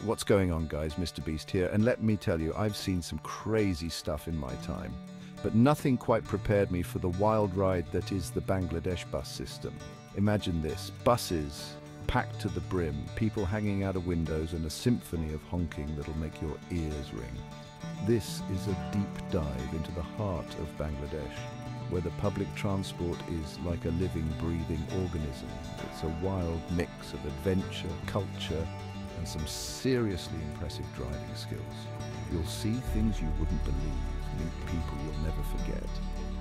What's going on, guys? Mr. Beast here, and let me tell you, I've seen some crazy stuff in my time, but nothing quite prepared me for the wild ride that is the Bangladesh bus system. Imagine this: buses packed to the brim, people hanging out of windows, and a symphony of honking that'll make your ears ring. This is a deep dive into the heart of Bangladesh, where the public transport is like a living, breathing organism. It's a wild mix of adventure, culture, and some seriously impressive driving skills. You'll see things you wouldn't believe, meet people you'll never forget,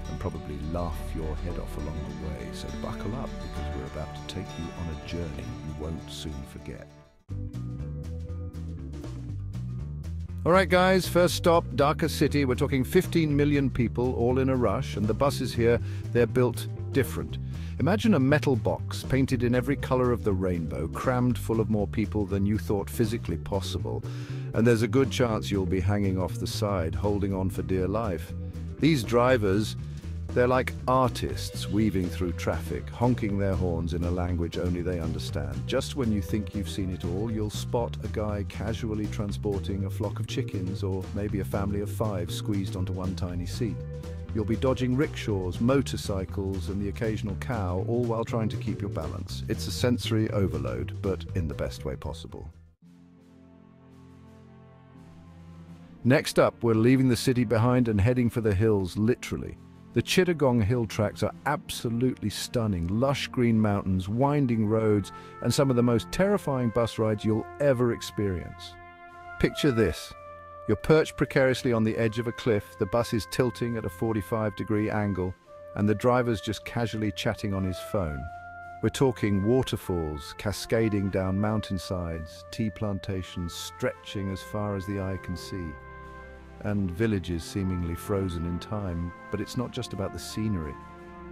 and probably laugh your head off along the way. So buckle up, because we're about to take you on a journey you won't soon forget. All right, guys, first stop, Dhaka city. We're talking 15 million people, all in a rush, and the buses here, they're built different. Imagine a metal box painted in every color of the rainbow, crammed full of more people than you thought physically possible. And there's a good chance you'll be hanging off the side, holding on for dear life. These drivers, they're like artists weaving through traffic, honking their horns in a language only they understand. Just when you think you've seen it all, you'll spot a guy casually transporting a flock of chickens, or maybe a family of 5 squeezed onto one tiny seat. You'll be dodging rickshaws, motorcycles, and the occasional cow, all while trying to keep your balance. It's a sensory overload, but in the best way possible. Next up, we're leaving the city behind and heading for the hills, literally. The Chittagong hill tracks are absolutely stunning. Lush green mountains, winding roads, and some of the most terrifying bus rides you'll ever experience. Picture this. You're perched precariously on the edge of a cliff, the bus is tilting at a 45-degree angle, and the driver's just casually chatting on his phone. We're talking waterfalls cascading down mountainsides, tea plantations stretching as far as the eye can see, and villages seemingly frozen in time. But it's not just about the scenery.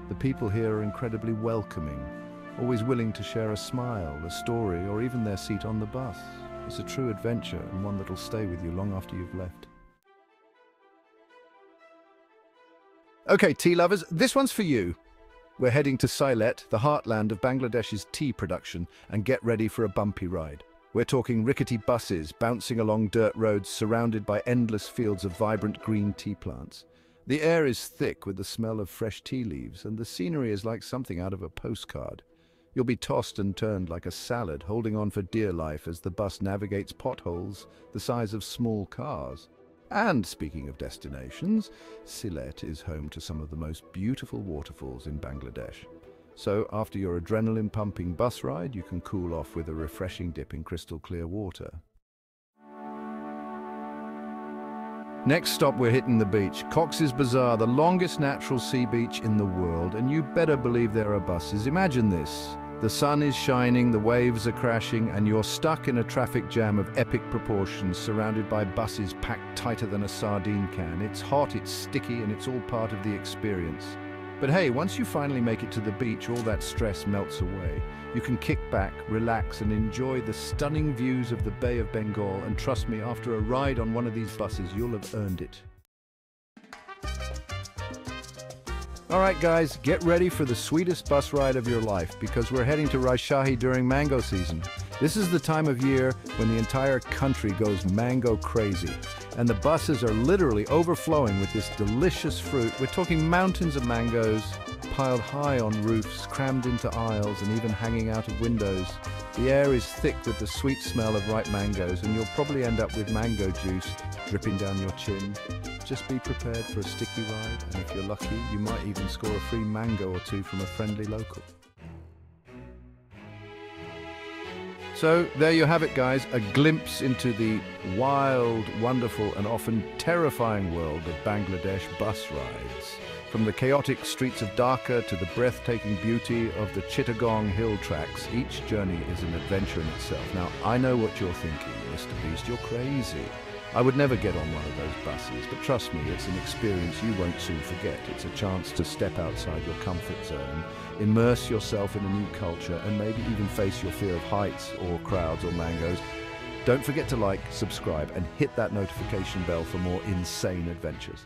The people here are incredibly welcoming, always willing to share a smile, a story, or even their seat on the bus. It's a true adventure, and one that'll stay with you long after you've left. Okay, tea lovers, this one's for you. We're heading to Sylhet, the heartland of Bangladesh's tea production, and get ready for a bumpy ride. We're talking rickety buses bouncing along dirt roads surrounded by endless fields of vibrant green tea plants. The air is thick with the smell of fresh tea leaves, and the scenery is like something out of a postcard. You'll be tossed and turned like a salad, holding on for dear life as the bus navigates potholes the size of small cars. And speaking of destinations, Sylhet is home to some of the most beautiful waterfalls in Bangladesh. So after your adrenaline-pumping bus ride, you can cool off with a refreshing dip in crystal clear water. Next stop, we're hitting the beach. Cox's Bazar, the longest natural sea beach in the world, and you better believe there are buses. Imagine this. The sun is shining, the waves are crashing, and you're stuck in a traffic jam of epic proportions, surrounded by buses packed tighter than a sardine can. It's hot, it's sticky, and it's all part of the experience. But hey, once you finally make it to the beach, all that stress melts away. You can kick back, relax, and enjoy the stunning views of the Bay of Bengal. And trust me, after a ride on one of these buses, you'll have earned it. All right, guys, get ready for the sweetest bus ride of your life, because we're heading to Rajshahi during mango season. This is the time of year when the entire country goes mango crazy, and the buses are literally overflowing with this delicious fruit. We're talking mountains of mangoes, piled high on roofs, crammed into aisles, and even hanging out of windows. The air is thick with the sweet smell of ripe mangoes, and you'll probably end up with mango juice dripping down your chin. Just be prepared for a sticky ride, and if you're lucky, you might even score a free mango or 2 from a friendly local. So there you have it, guys, a glimpse into the wild, wonderful, and often terrifying world of Bangladesh bus rides. From the chaotic streets of Dhaka to the breathtaking beauty of the Chittagong hill tracks, each journey is an adventure in itself. Now, I know what you're thinking, Mr. Beast, you're crazy. I would never get on one of those buses, but trust me, it's an experience you won't soon forget. It's a chance to step outside your comfort zone, immerse yourself in a new culture, and maybe even face your fear of heights or crowds or mangoes. Don't forget to like, subscribe, and hit that notification bell for more insane adventures.